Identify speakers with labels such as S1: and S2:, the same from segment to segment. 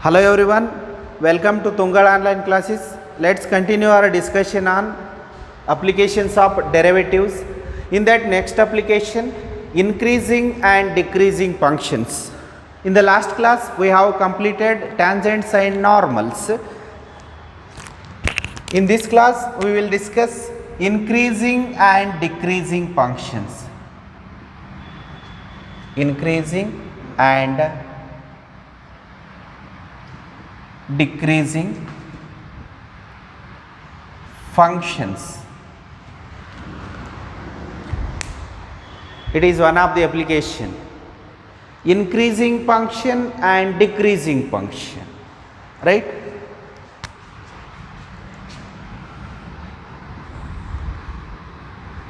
S1: Hello everyone, welcome to Tungal online classes. Let's continue our discussion on applications of derivatives. In that next application, increasing and decreasing functions. In the last class, we have completed tangents and normals. In this class, we will discuss increasing and decreasing functions. Increasing and decreasing functions. It is one of the application. Increasing function and decreasing function, right?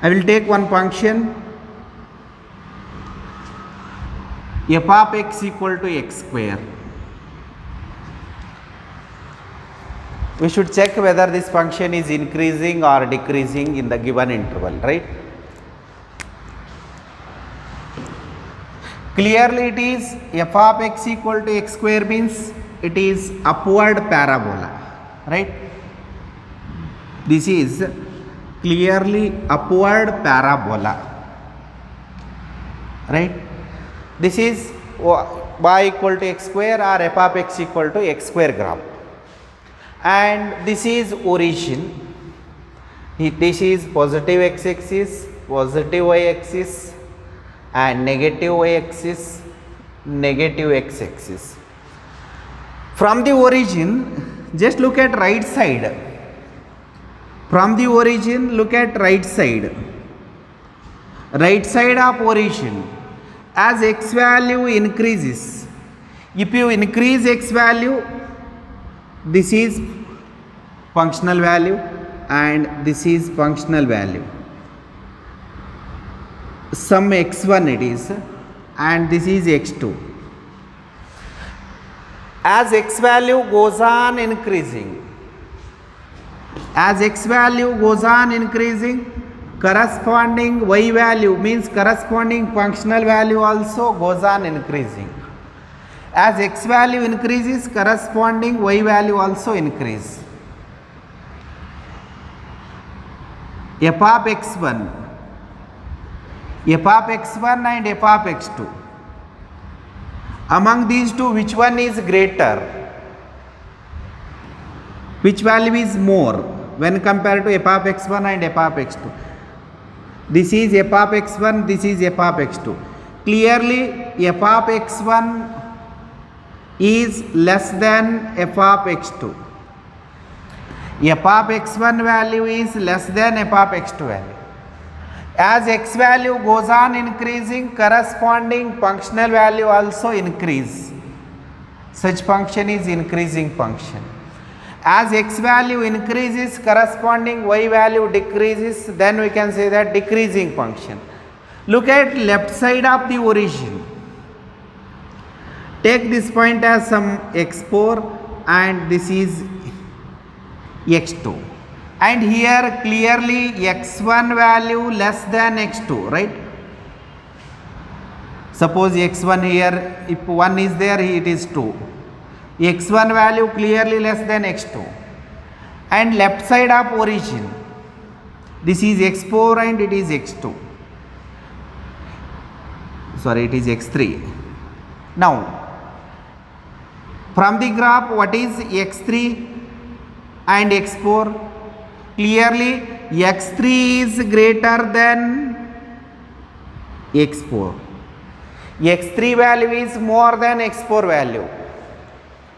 S1: I will take one function f of x equal to x square. We should check whether this function is increasing or decreasing in the given interval, right? Clearly it is f of x equal to x square means it is upward parabola, right? This is clearly upward parabola, right? This is y equal to x square or f of x equal to x square graph. And this is origin. This is positive x-axis, positive y-axis and negative y-axis, negative x-axis. From the origin, just look at right side. From the origin, look at right side. Right side of origin. As x value increases, if you increase x value, this is functional value and this is functional value. Some x1 it is and this is x2. As x value goes on increasing, as x value goes on increasing, corresponding y value means corresponding functional value also goes on increasing. As x value increases, corresponding y value also increase. F of x1 and f of x2. Among these two, which one is greater? Which value is more when compared to f of x1 and f of x2? This is f of x1, this is f of x2. Clearly, f of x1 is less than f of x2. F of x1 value is less than f of x2 value. As x value goes on increasing, corresponding functional value also increase. Such function is increasing function. As x value increases, corresponding y value decreases, then we can say that decreasing function. Look at left side of the origin. Take this point as some x4 and this is x2. And here clearly x1 value less than x2, right? Suppose x1 here, if 1 is there, it is 2. x1 value clearly less than x2. And left side of origin, this is x4 and it is x2. Sorry, it is x3. Now, from the graph, what is x3 and x4? Clearly, x3 is greater than x4. x3 value is more than x4 value.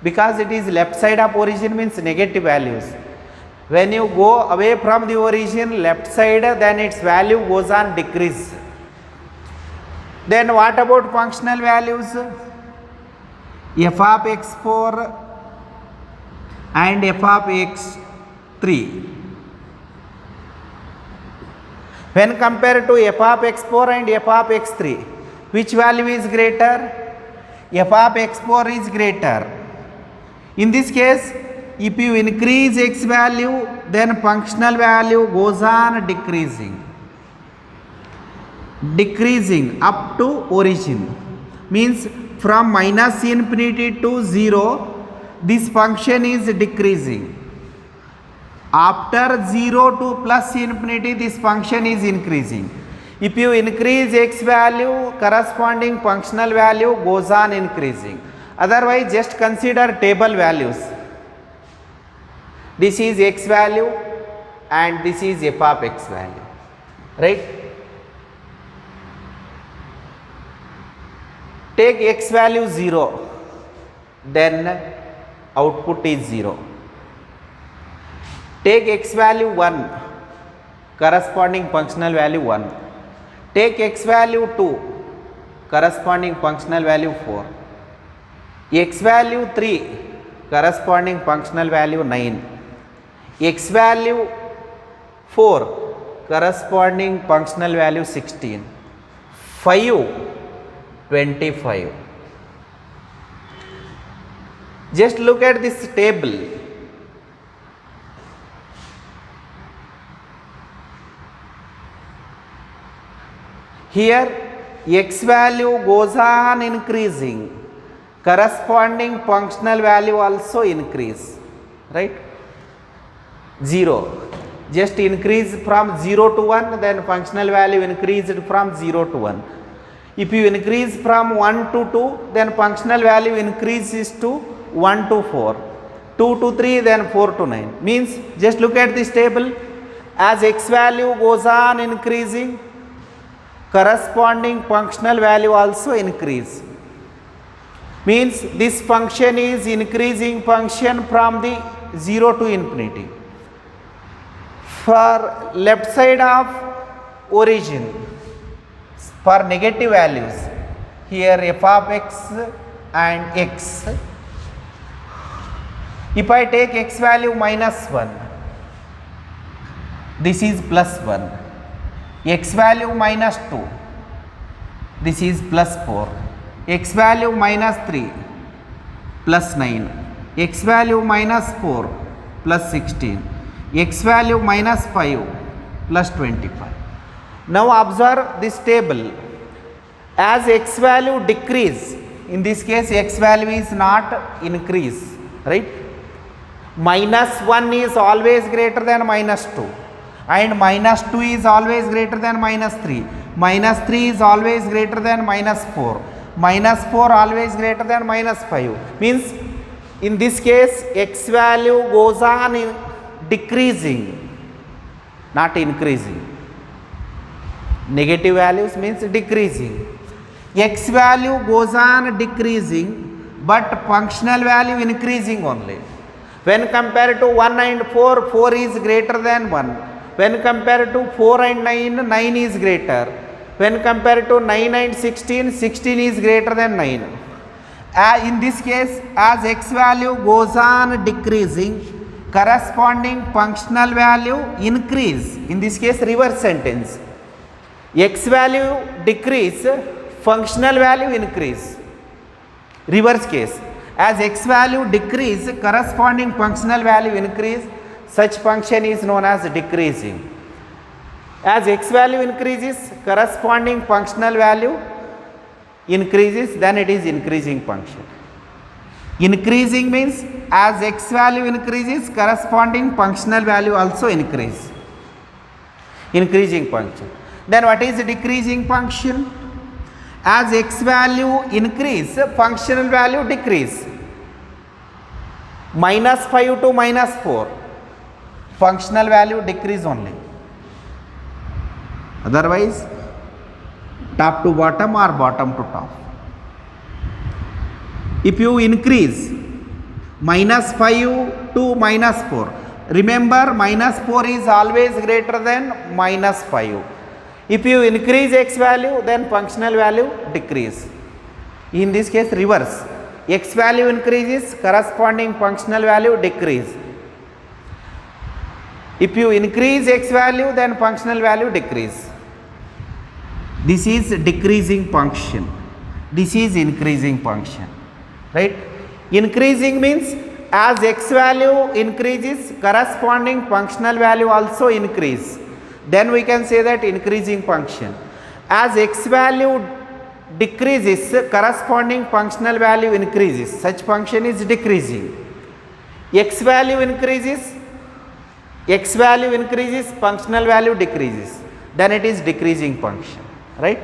S1: Because it is left side of origin means negative values. When you go away from the origin, left side, then its value goes on decrease. Then what about functional values? F of x4 and f of x3. When compared to f of x4 and f of x3, which value is greater? F of x4 is greater. In this case, if you increase x value, then functional value goes on decreasing. Decreasing up to origin. Means from minus infinity to 0, this function is decreasing. After 0 to plus infinity, this function is increasing. If you increase x value, corresponding functional value goes on increasing. Otherwise, just consider table values. This is x value and this is f of x value, right? Take x value 0, then output is 0. Take x value 1, corresponding functional value 1. Take x value 2, corresponding functional value 4. X value 3, corresponding functional value 9. X value 4, corresponding functional value 16. 5, 25. Just look at this table. Here x value goes on increasing, corresponding functional value also increase, right? 0, just increase from 0 to 1, then functional value increased from 0 to 1. If you increase from 1 to 2, then functional value increases to 1 to 4, 2 to 3, then 4 to 9. Means just look at this table. As x value goes on increasing, corresponding functional value also increase. Means this function is increasing function from the 0 to infinity. For left side of origin, for negative values, here f of x and x. If I take x value minus 1, this is plus 1. X value minus 2, this is plus 4. X value minus 3, plus 9. X value minus 4, plus 16. X value minus 5, plus 25. Now observe this table. As x value decrease, in this case x value is not increase, right? Minus 1 is always greater than minus 2. And minus 2 is always greater than minus 3. Minus 3 is always greater than minus 4. Minus 4 always greater than minus 5. Means in this case x value goes on decreasing, not increasing. Negative values means decreasing. X value goes on decreasing, but functional value increasing only. When compared to 1 and 4, 4 is greater than 1. When compared to 4 and 9, 9 is greater. When compared to 9 and 16, 16 is greater than 9. In this case, as x value goes on decreasing, corresponding functional value increase. In this case, reverse sentence. X value decrease, functional value increase. Reverse case. As x value decrease, corresponding functional value increase. Such function is known as decreasing. As x value increases, corresponding functional value increases, then it is increasing function. Increasing means as x value increases, corresponding functional value also increase. Increasing function. Then what is decreasing function? As x value increase, functional value decrease. Minus 5 to minus 4. Functional value decrease only. Otherwise, top to bottom or bottom to top. If you increase minus 5 to minus 4, remember minus 4 is always greater than minus 5. If you increase x value, then functional value decrease. In this case, reverse. X value increases, corresponding functional value decrease. If you increase x value, then functional value decrease. This is decreasing function. This is increasing function. Right? Increasing means as x value increases, corresponding functional value also increase. Then we can say that increasing function. As x value decreases, corresponding functional value increases. Such function is decreasing. x value increases, functional value decreases, then it is decreasing function, right?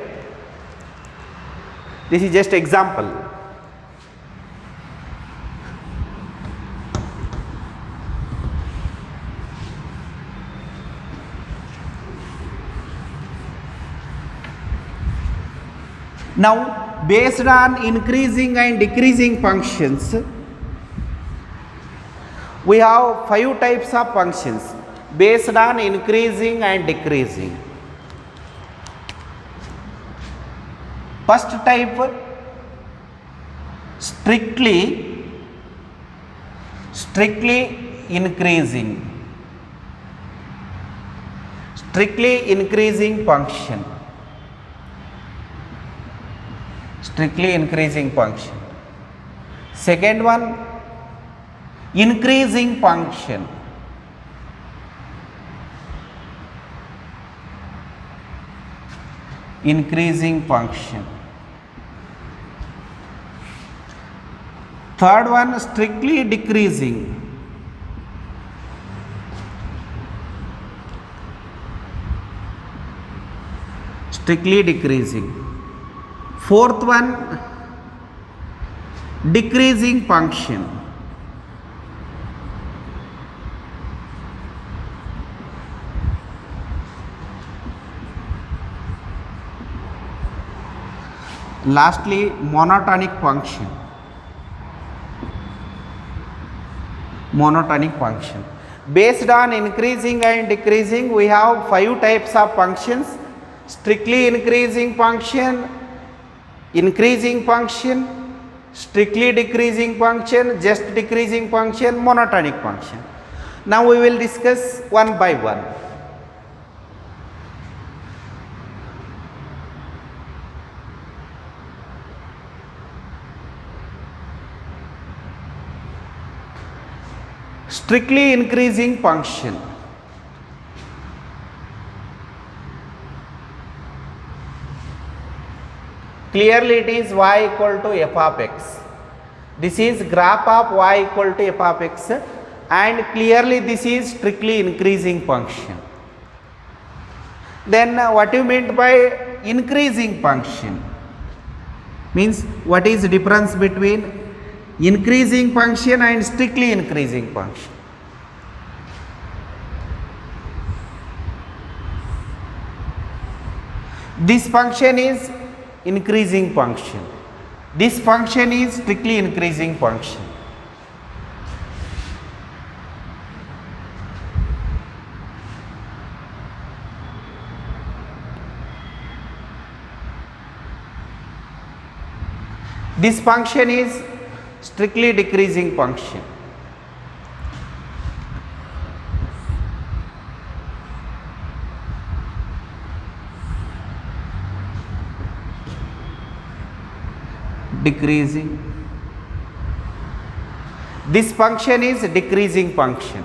S1: This is just example. Now, based on increasing and decreasing functions, we have 5 types of functions based on increasing and decreasing. First type, strictly increasing function. Strictly increasing function. Second one, increasing function. Increasing function. Third one, strictly decreasing. Strictly decreasing. Fourth one, decreasing function. Lastly, monotonic function. Monotonic function. Based on increasing and decreasing, we have 5 types of functions: strictly increasing function, increasing function, strictly decreasing function, just decreasing function, monotonic function. Now we will discuss one by one. Strictly increasing function. Clearly it is y equal to f of x. This is graph of y equal to f of x, and clearly this is strictly increasing function. Then what you meant by increasing function? Means what is the difference between increasing function and strictly increasing function? This function is increasing function. This function is strictly increasing function. This function is strictly decreasing function. Decreasing. This function is decreasing function.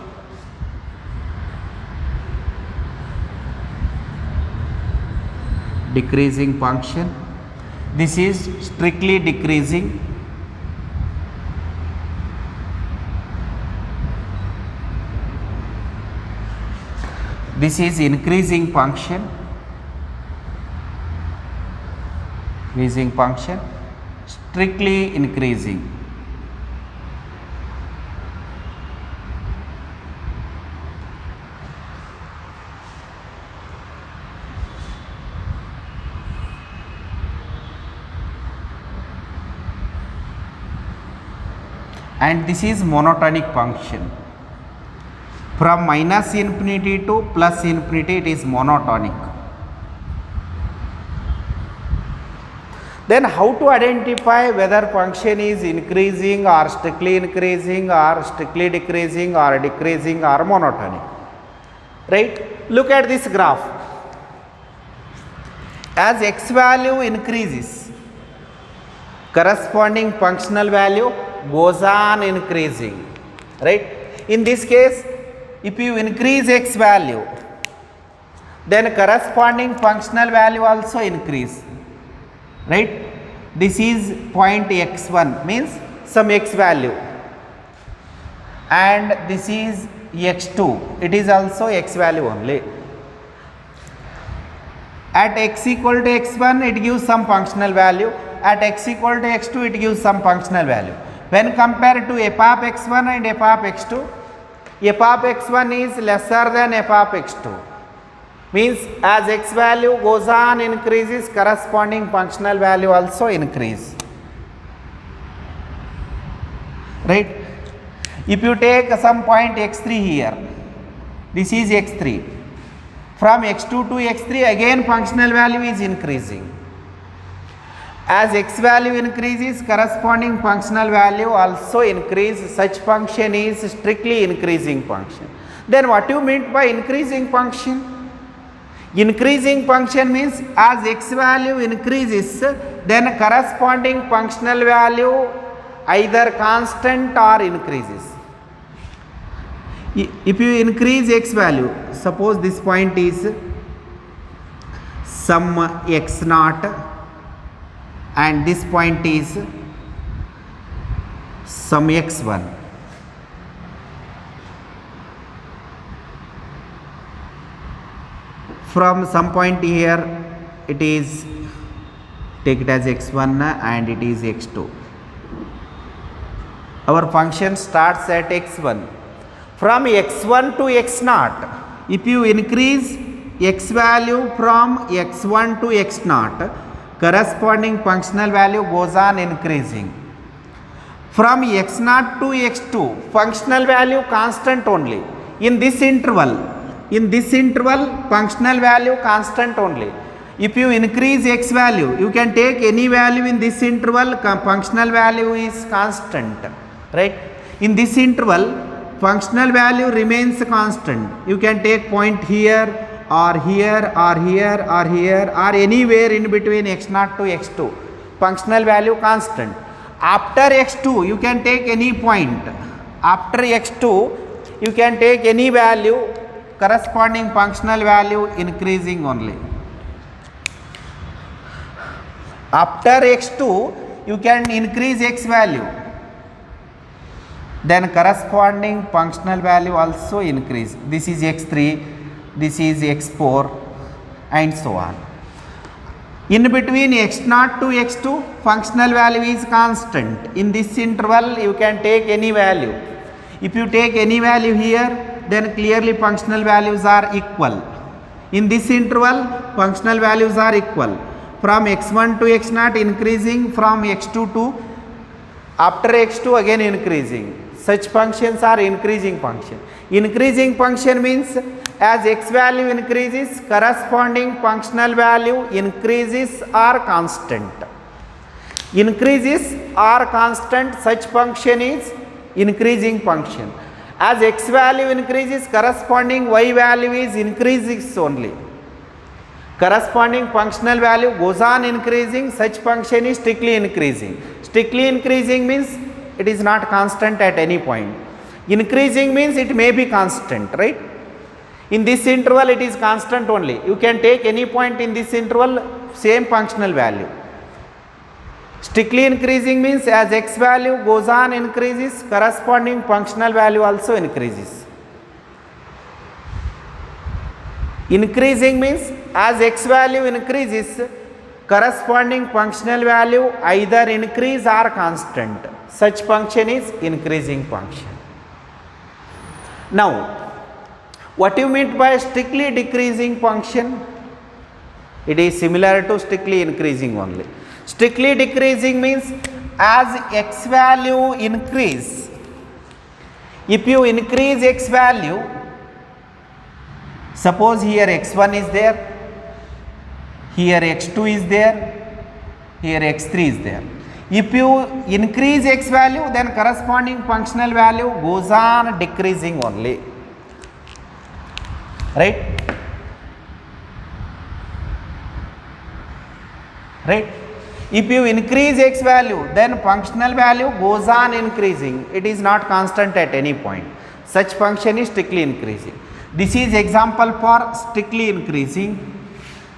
S1: Decreasing function. This is strictly decreasing. This is increasing function. Increasing function. Strictly increasing. And this is monotonic function. From minus infinity to plus infinity, it is monotonic. Then how to identify whether function is increasing or strictly increasing or strictly decreasing or decreasing or monotonic? Right? Look at this graph. As x value increases, corresponding functional value goes on increasing. Right? In this case, if you increase x value, then corresponding functional value also increase. Right? This is point x1, means some x value, and this is x2, it is also x value only. At x equal to x1 it gives some functional value, at x equal to x2 it gives some functional value. When compared to f of x1 and f of x2, f of x1 is lesser than f of x2, means as x value goes on increases, corresponding functional value also increase, right? If you take some point x3 here, this is x3, from x2 to x3 again functional value is increasing. As x value increases, corresponding functional value also increase. Such function is strictly increasing function. Then what you mean by increasing function? Increasing function means as x value increases, then corresponding functional value either constant or increases. If you increase x value, suppose this point is some x naught and this point is some x1. From some point here it is, take it as x1 and it is x2. Our function starts at x1. From x1 to x0, if you increase x value from x1 to x0, corresponding functional value goes on increasing. From x0 to x2, functional value constant only. In this interval, functional value constant only. If you increase x value, you can take any value in this interval, functional value is constant, right? In this interval, functional value remains constant. You can take point here or here or here or here or anywhere in between x0 to x2. Functional value constant. After x2 you can take any point. After x2 you can take any value, corresponding functional value increasing only. After x2 you can increase x value, then corresponding functional value also increase. This is x3, this is x4 and so on. In between x0 to x2 functional value is constant. In this interval you can take any value. If you take any value here, then clearly functional values are equal. In this interval functional values are equal. From x1 to x0 increasing, from x2 to after x2 again increasing. Such functions are increasing function. Increasing function means as x value increases, corresponding functional value increases or constant. Increases or constant, such function is increasing function. As x value increases, corresponding y value is increases only. Corresponding functional value goes on increasing, such function is strictly increasing. Strictly increasing means it is not constant at any point. Increasing means it may be constant, right? In this interval it is constant only. You can take any point in this interval, same functional value. Strictly increasing means as x value goes on increases, corresponding functional value also increases. Increasing means as x value increases, corresponding functional value either increase or constant. Such function is increasing function. Now, what you mean by strictly decreasing function? It is similar to strictly increasing only. Strictly decreasing means as x value increase, if you increase x value, suppose here x1 is there, here x2 is there, here x3 is there. If you increase x value, then corresponding functional value goes on decreasing only, right? Right? If you increase x value, then functional value goes on increasing. It is not constant at any point. Such function is strictly increasing. This is example for strictly increasing.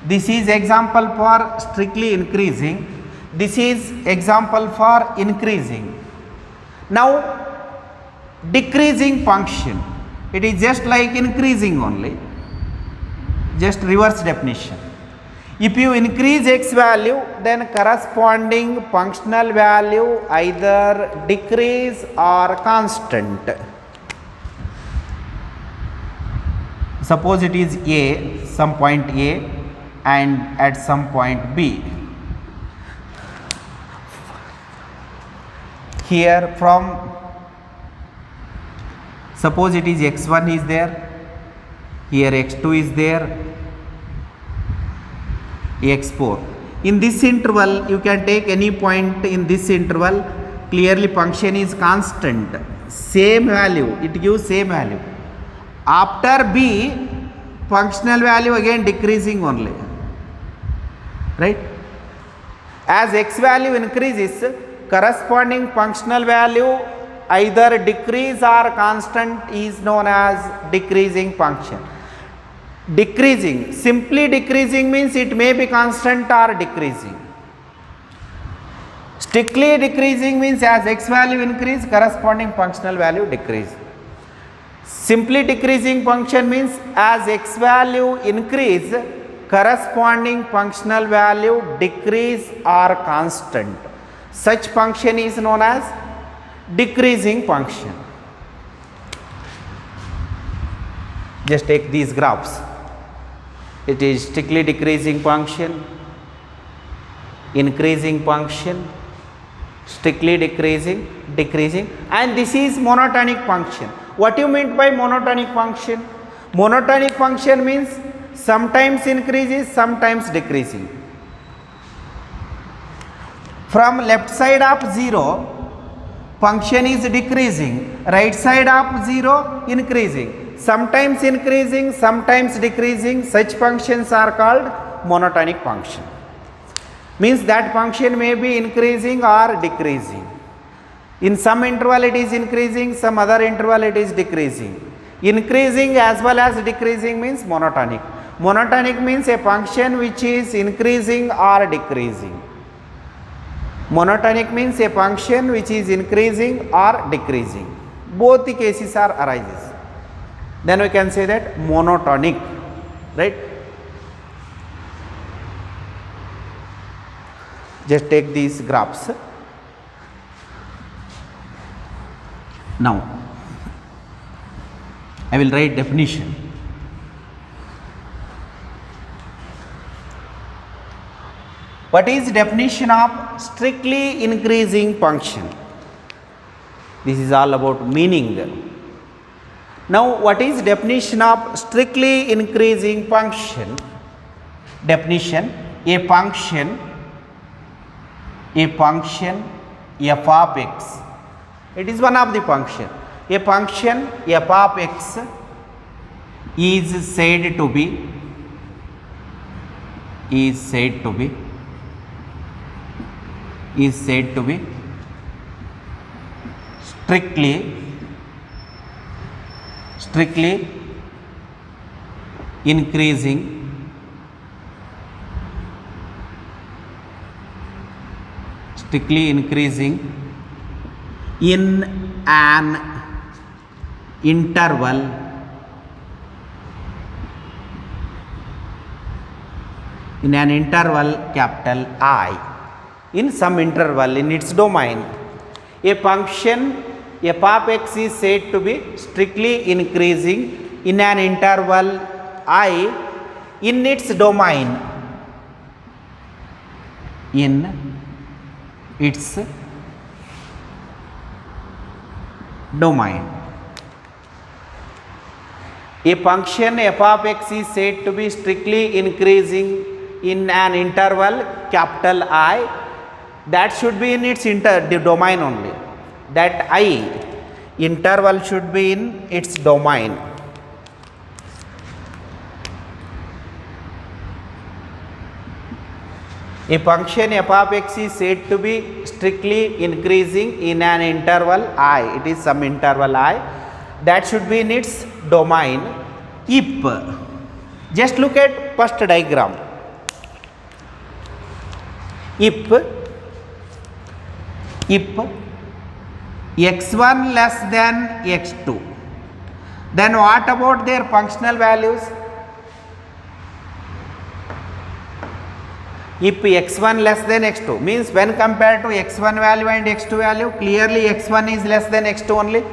S1: This is example for strictly increasing. This is example for increasing. Now, decreasing function. It is just like increasing only, just reverse definition. If you increase x value, then corresponding functional value either decrease or constant. Suppose it is a, some point a and at some point b. Here from, suppose it is x1 is there, here x2 is there, x4. In this interval, you can take any point in this interval. Clearly function is constant, same value, it gives same value. After b, functional value again decreasing only, right? As x value increases, corresponding functional value either decrease or constant is known as decreasing function. Decreasing, simply decreasing means it may be constant or decreasing. Strictly decreasing means as x value increase, corresponding functional value decrease. Simply decreasing function means as x value increase, corresponding functional value decrease or constant. Such function is known as decreasing function. Just take these graphs. It is strictly decreasing function, increasing function, strictly decreasing, decreasing, and this is monotonic function. What do you mean by monotonic function? Monotonic function means sometimes increases, sometimes decreasing. From left side of 0, function is decreasing, right side of 0 increasing. Sometimes increasing, sometimes decreasing. Such functions are called monotonic function. Means that function may be increasing or decreasing. In some interval it is increasing, some other interval it is decreasing. Increasing as well as decreasing means monotonic. Monotonic means a function which is increasing or decreasing. Monotonic means a function which is increasing or decreasing. Both the cases are arises. Then we can say that monotonic, right? Just take these graphs. Now, I will write definition. What is definition of strictly increasing function? This is all about meaning. Now, what is definition of strictly increasing function? Definition: a function f of x. It is one of the function. A function f of x is said to be strictly increasing in an interval capital I, in some interval in its domain. A function f of x is said to be strictly increasing in an interval I in its domain. A function f of x is said to be strictly increasing in an interval capital I, that should be in its domain only. That I interval should be in its domain. A function f of x is said to be strictly increasing in an interval I, it is some interval I, that should be in its domain if, just look at first diagram, if x1 less than x2. Then what about their functional values? If x1 less than x2 means when compared to x1 value and x2 value, clearly x1 is less than x2 only.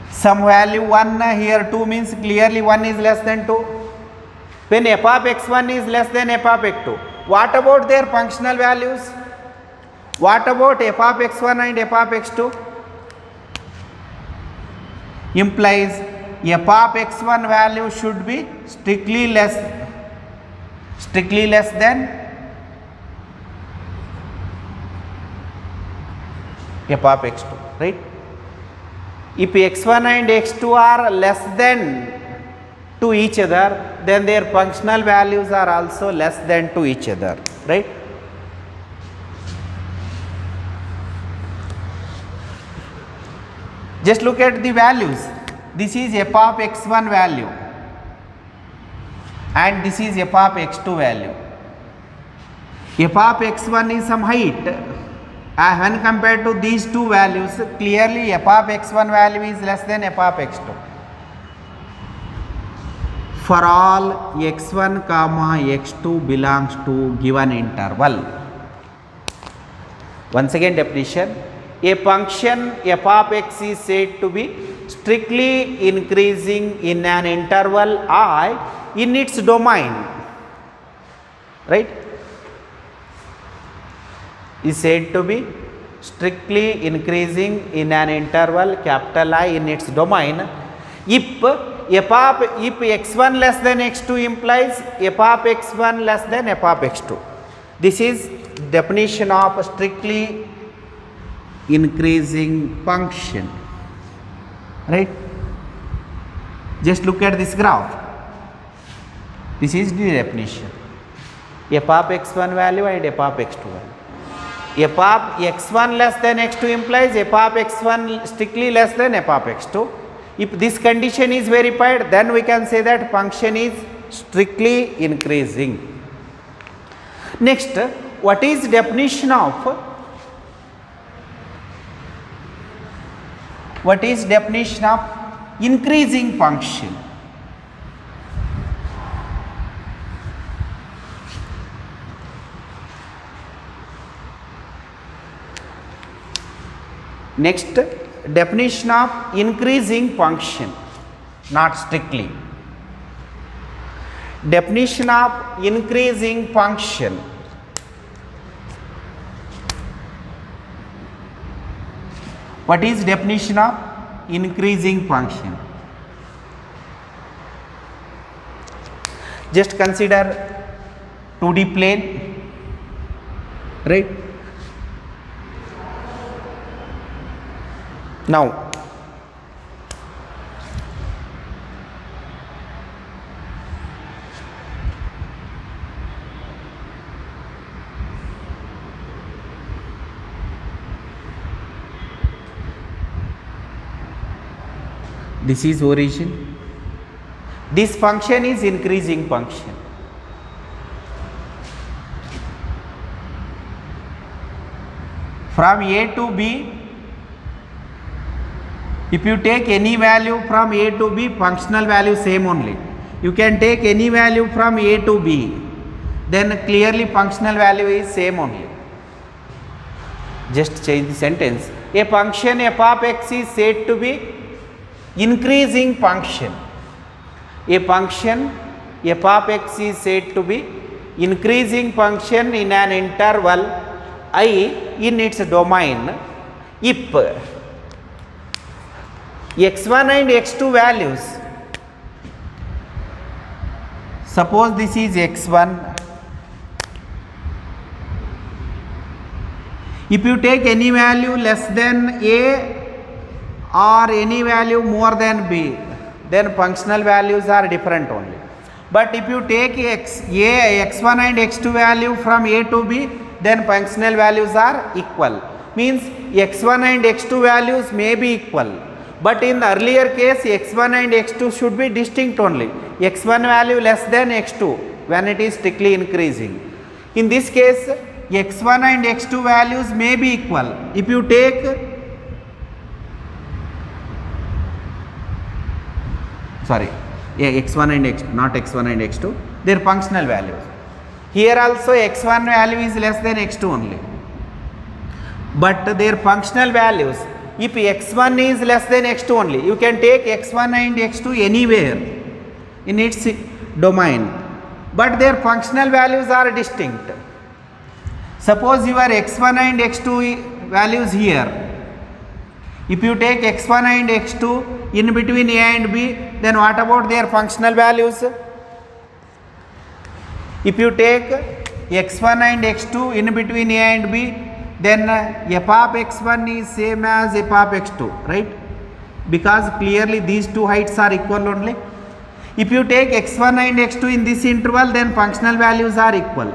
S1: Some value 1 here 2 means clearly 1 is less than 2. When f of x1 is less than f of x2, what about their functional values? What about f of x1 and f of x2? Implies f of x1 value should be strictly less than f of x2, right? If x1 and x2 are less than to each other, then their functional values are also less than to each other, right? Just look at the values. This is f of x1 value and this is f of x2 value. F of x1 is some height. When compared to these two values, clearly f of x1 value is less than f of x2. For all x1 comma x2 belongs to given interval. Once again definition, a function f of x is said to be strictly increasing in an interval I in its domain, right? Is said to be strictly increasing in an interval capital I in its domain if x1 less than x2 implies f of x1 less than f of x2. This is definition of strictly increasing function, right? Just look at this graph. This is the definition. F of x1 value and f of x2 value. F of x1 less than x2 implies f of x1 strictly less than f of x2. If this condition is verified, then we can say that function is strictly increasing. Next, what is definition of increasing function? Next, definition of increasing function, not strictly. Definition of increasing function. What is definition of increasing function? Just consider 2D plane, right? Now, this is origin. This function is increasing function. From A to B, if you take any value from A to B, functional value same only. You can take any value from A to B, then clearly functional value is same only. Just change the sentence. A function f of x is said to be increasing function. A function f of x is said to be increasing function in an interval I in its domain if x1 and x2 values, suppose this is x1, if you take any value less than a or any value more than b, then functional values are different only. But if you take x1 and x2 value from a to b, then functional values are equal. Means x1 and x2 values may be equal. But in the earlier case, x1 and x2 should be distinct only. x1 value less than x2 when it is strictly increasing. In this case, x1 and x2 values may be equal. If you take sorry, x1 and x2, not x1 and x2, their functional values. Here also x1 value is less than x2 only, but their functional values, if x1 is less than x2 only, you can take x1 and x2 anywhere in its domain, but their functional values are distinct. Suppose your x1 and x2 values here. If you take x1 and x2 in between a and b, then what about their functional values? If you take x1 and x2 in between a and b, then f of x1 is same as f of x2, right? Because clearly these two heights are equal only. If you take x1 and x2 in this interval, then functional values are equal.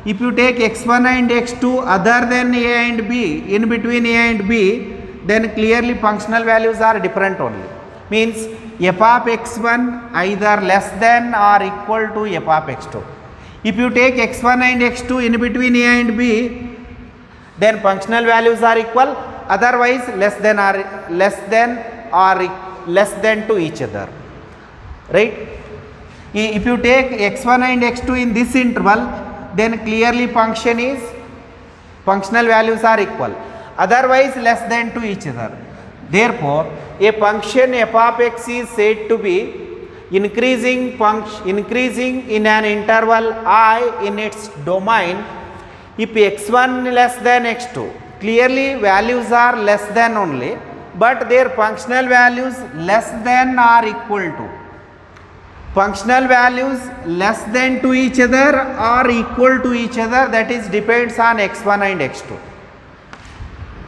S1: If you take x1 and x2 other than a and b, in between a and b, then clearly functional values are different only. Means f of x1 either less than or equal to f of x2. If you take x1 and x2 in between a and b, then functional values are equal, otherwise less than to each other, right? If you take x1 and x2 in this interval, then clearly functional values are equal, otherwise less than to each other. Therefore, a function f of x is said to be increasing in an interval I in its domain if x1 less than x2. Clearly values are less than only, but their functional values less than or equal to. Functional values less than to each other or equal to each other, that is depends on x1 and x2.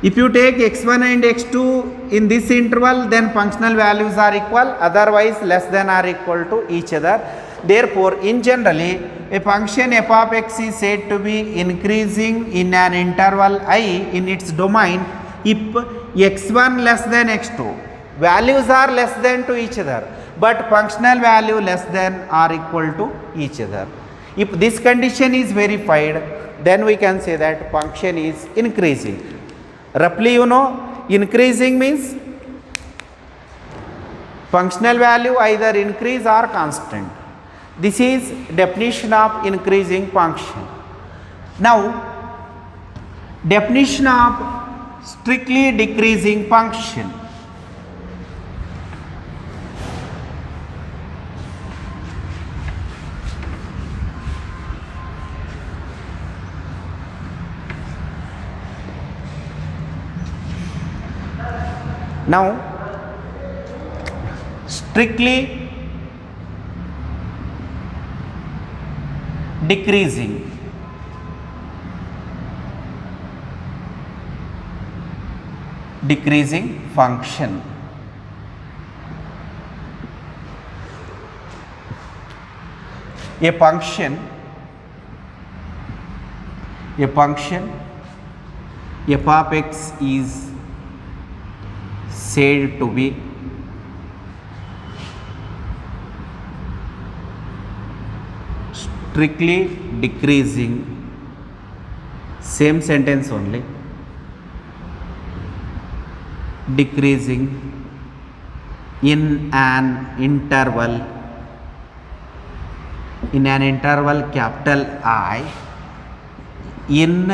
S1: If you take x1 and x2 in this interval, then functional values are equal, otherwise less than or equal to each other. Therefore, in generally, a function f of x is said to be increasing in an interval I in its domain if x1 less than x2. Values are less than to each other, but functional value less than or equal to each other. If this condition is verified, then we can say that function is increasing. Roughly, you know, increasing means functional value either increase or constant. This is definition of increasing function. Now, definition of strictly decreasing function. Now, strictly decreasing function. A function f of x is said to be strictly decreasing, same sentence only, decreasing in an interval capital I in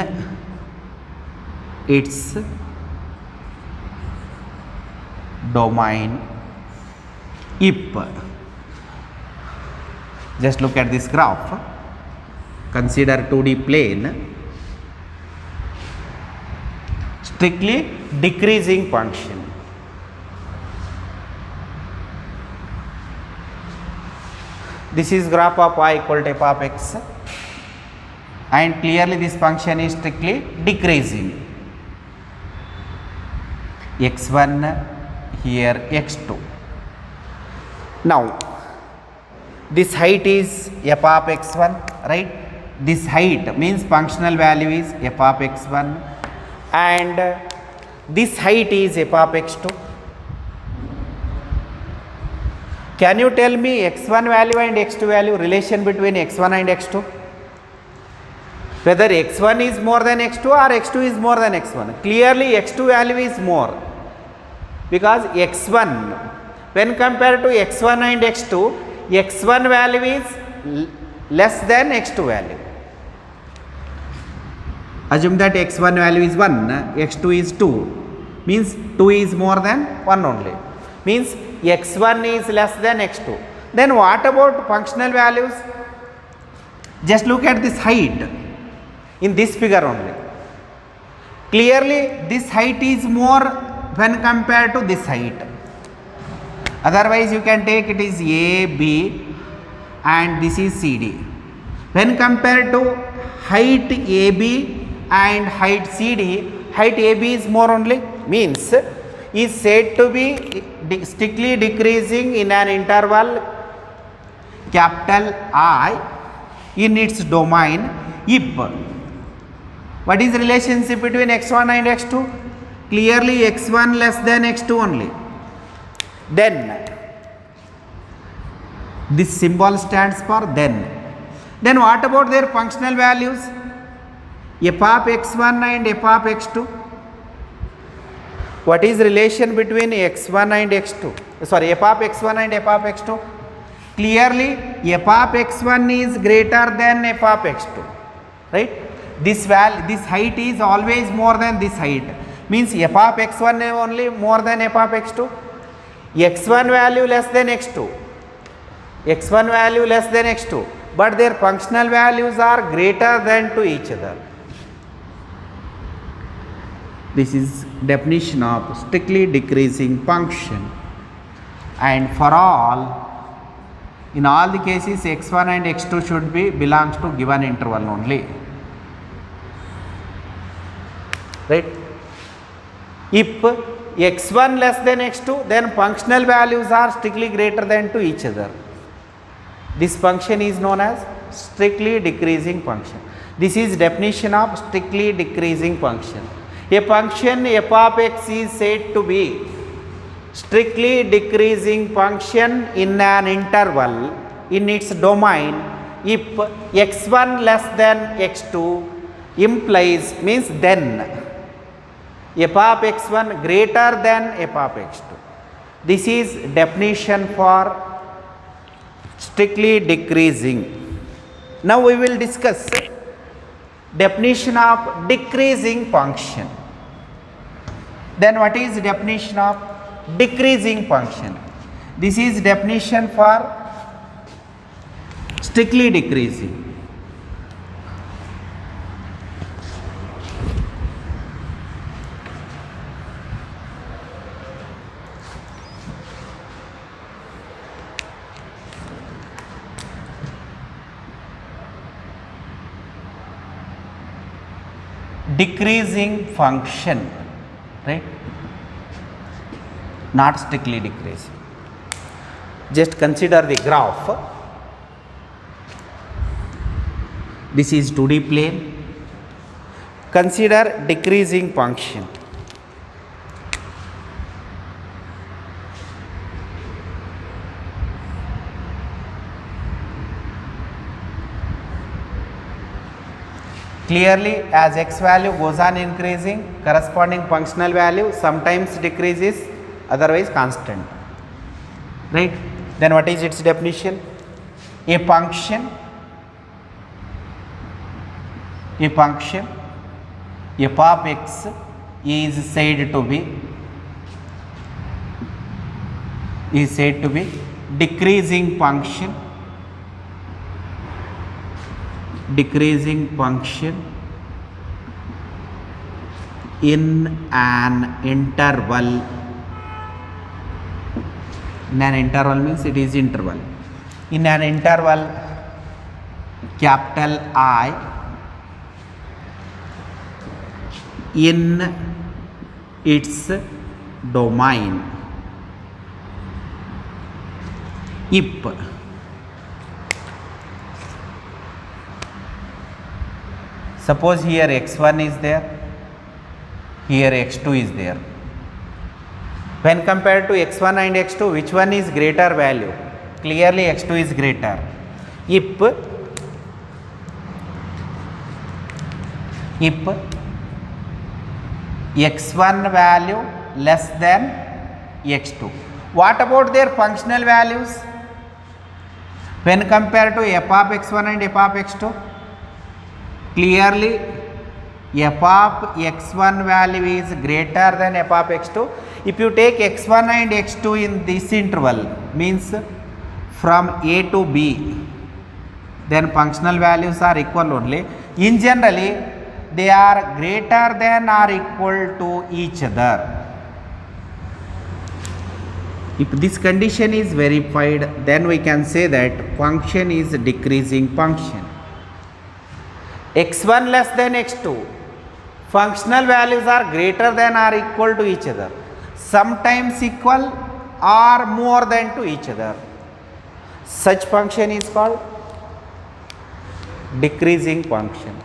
S1: its domain if, just look at this graph, consider 2D plane, strictly decreasing function. This is graph of y equal to f of x, and clearly this function is strictly decreasing. x1 here, x2. Now, this height is f of x1, right? This height means functional value is f of x1, and this height is f of x2. Can you tell me x1 value and x2 value, relation between x1 and x2? Whether x1 is more than x2 or x2 is more than x1. Clearly x2 value is more, because x1 when compared to x1 and x2, x1 value is less than x2 value. Assume that x1 value is 1, x2 is 2, means 2 is more than 1 only, means x1 is less than x2. Then what about functional values? Just look at this height in this figure only. Clearly this height is more when compared to this height. Otherwise you can take it is A, B and this is CD. When compared to height AB and height CD, height AB is more only, means is said to be strictly decreasing in an interval capital I in its domain if, what is the relationship between x1 and x2? Clearly x1 less than x2 only. Then this symbol stands for then. Then what about their functional values? F of x1 and f of x2. What is relation between x1 and x2? Sorry, f of x1 and f of x2? Clearly f of x1 is greater than f of x2, right? This height is always more than this height, means f of x1 only more than f of x2. x1 value less than x2, x1 value less than x2, but their functional values are greater than to each other. This is definition of strictly decreasing function, and for all, in all the cases x1 and x2 should be belongs to given interval only, right? If x1 less than x2, then functional values are strictly greater than to each other. This function is known as strictly decreasing function. This is definition of strictly decreasing function. A function f of x is said to be strictly decreasing function in an interval in its domain if x1 less than x2 implies, means then f of x1 greater than f of x2. This is definition for strictly decreasing. Now we will discuss definition of decreasing function. Then what is definition of decreasing function? This is definition for strictly decreasing. Decreasing function, right? Not strictly decreasing. Just consider the graph. This is 2D plane. Consider decreasing function. Clearly, as x value goes on increasing, corresponding functional value sometimes decreases, otherwise constant, right? Then what is its definition? A function f of x is said to be decreasing function in an interval. In an interval means it is interval. In an interval capital I in its domain if suppose here x1 is there, here x2 is there. When compared to x1 and x2, which one is greater value? Clearly x2 is greater. If x1 value less than x2, What about their functional values when compared to f of x1 and f of x2? Clearly f of x1 value is greater than f of x2. If you take x1 and x2 in this interval, means from a to b, then functional values are equal only. In generally they are greater than or equal to each other. If this condition is verified, then we can say that function is decreasing function. x1 less than x2, functional values are greater than or equal to each other, sometimes equal or more than to each other. Such function is called decreasing function.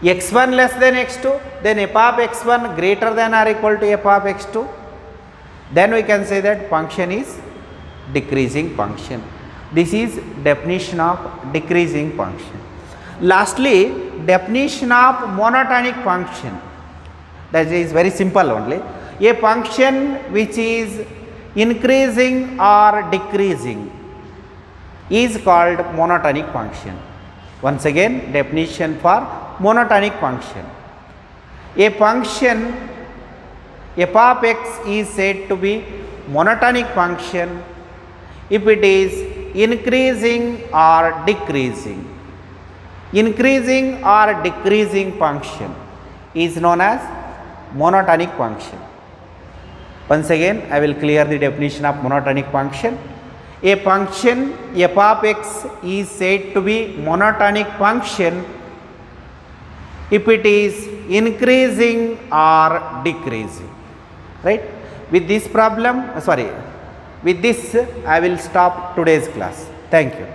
S1: x1 less than x2, then f of x1 greater than or equal to f of x2, then we can say that function is decreasing function. This is definition of decreasing function. Lastly, definition of monotonic function. That is very simple only. A function which is increasing or decreasing is called monotonic function. Once again, definition for monotonic function. A function f of x is said to be monotonic function if it is increasing or decreasing. Increasing or decreasing function is known as monotonic function. Once again, I will clear the definition of monotonic function. A function f of x is said to be monotonic function if it is increasing or decreasing. Right? With this problem, with this I will stop today's class. Thank you.